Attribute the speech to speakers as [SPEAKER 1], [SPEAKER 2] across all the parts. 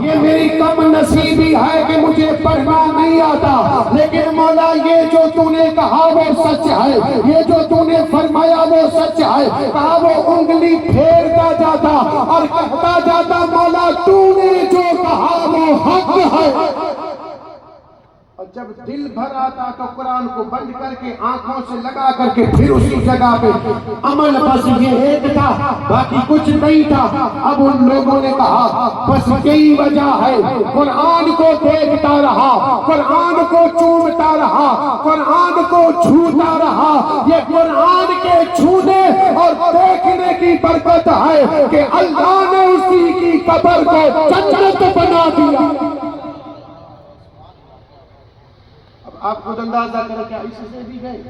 [SPEAKER 1] یہ میری کم نصیبی ہے کہ مجھے پڑھنا نہیں آتا، لیکن مولا یہ جو تو نے کہا وہ سچ ہے، یہ جو تو نے فرمایا وہ سچ ہے۔ کہا وہ انگلی پھیرتا جاتا اور کہتا جاتا مولا تو نے جو کہا وہ حق ہے۔ اور جب دل بھر آتا تو قرآن کو بند کر کے آنکھوں سے لگا کر کے پھر اسی جگہ پہ عمل بس یہ ایک تھا، باقی کچھ نہیں تھا۔ اب ان لوگوں نے کہا بس یہی وجہ ہے، قرآن کو دیکھتا رہا، قرآن کو چومتا رہا، قرآن کو چھوتا رہا۔ یہ قرآن کے چھونے اور دیکھنے کی برکت ہے کہ اللہ نے اسی کی قبر کو جنت بنا دیا۔ آپ خود اندازہ کریں کہ اس سے بھی گئے،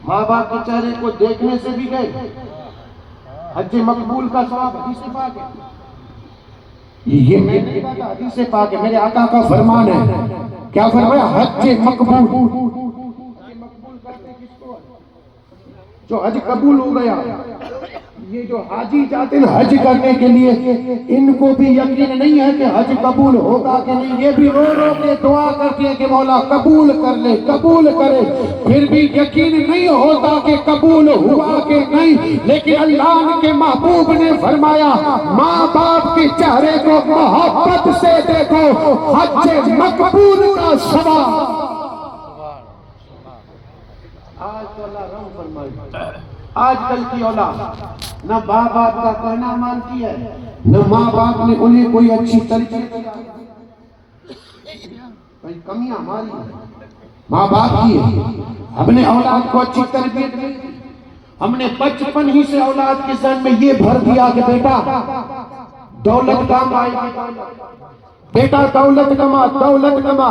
[SPEAKER 1] ماں باپ کے چہرے کو دیکھنے سے بھی گئے۔ حج مقبول کا ثواب حدیث پاک ہے، یہ میں نے کہا حدیث پاک ہے، میرے آقا کا فرمان ہے۔ کیا فرمایا؟ حج مقبول۔ حج مقبول کرتے کس کو؟ جو حج قبول ہو گیا۔ یہ جو حاجی جاتے ہیں حج کرنے کے لیے، ان کو بھی یقین نہیں ہے کہ حج قبول ہوگا کہ نہیں، یہ بھی رو رو کے دعا کرتے ہیں کہ مولا قبول کر لے، قبول کرے، پھر بھی یقین نہیں ہوتا کہ قبول ہوا کہ نہیں۔ لیکن اللہ کے محبوب نے فرمایا ماں باپ کے چہرے کو محبت سے دیکھو، حج مقبول کا ثواب۔ آج تو اللہ رحم فرمائے، آج کل کی اولاد نہ ماں باپ کا کہنا مانتی ہے، نہ ماں باپ نے انہیں کوئی اچھی تربیت دیا۔ بھائی کمیاں ہماری ماں باپ کی ہے، ہم نے اولاد کو اچھی تربیت دی، ہم نے بچپن ہی سے اولاد کے ذہن میں یہ بھر دیا کہ بیٹا دولت کام آئے گی، بیٹا دولت کما، دولت کما،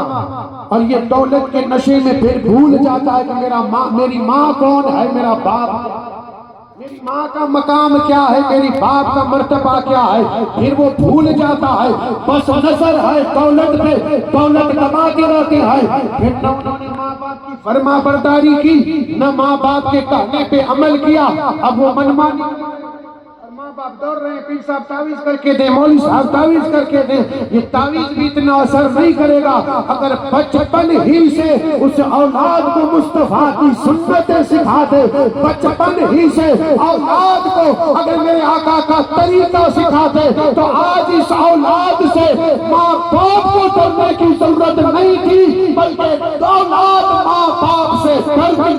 [SPEAKER 1] اور یہ دولت کے نشے میں پھر بھول جاتا ہے کہ میری ماں کون ہے، میرا باپ کیا ہے، میری ماں کا مقام کیا ہے، میری باپ کا مرتبہ کیا ہے، پھر وہ بھول جاتا ہے۔ بس نظر ہے دولت پہ، دولت کماتے رہتے ہیں، پھر نہ انہوں نے ماں باپ کی فرما برداری کی، نہ ماں باپ کے کہنے پہ عمل کیا۔ اب وہ منمانی، ماں باپ دوڑ رہے ہیں پیر صاحب تعویذ کر کے دیں، مولوی صاحب تعویذ کر کے دیں۔ یہ تعویذ بھی اتنا اثر نہیں کرے گا اگر بچپن ہی سے اس اولاد کو مصطفیٰ کی سنتیں سکھا دے، بچپن ہی سے اولاد کو اگر میرے آقا کا طریقہ سکھا دے تو آج اس اولاد سے ماں باپ کو ڈرنے کی ضرورت نہیں تھی، بلکہ اولاد ماں باپ سے ڈر گئی۔